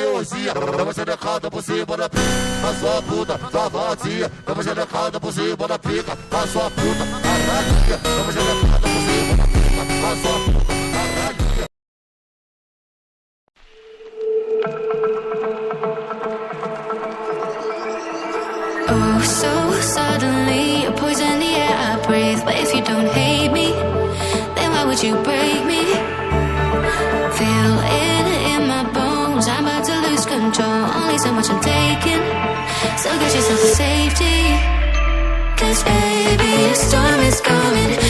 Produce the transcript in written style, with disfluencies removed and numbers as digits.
teimosia, dá uma xerecada por cima da pica, a sua puta, sua vadia, dá uma xerecada por cima da pica, a sua puta, caralho, dá uma xerecada por cima da pica, a sua puta, caralho. Oh, so suddenly you're poison the air I breathe. But if you don't hate me, then why would you break me? Feel it in my bones, I'm about to lose control. Only so much I'm taking, so get yourself to safety. 'Cause baby, a storm is coming.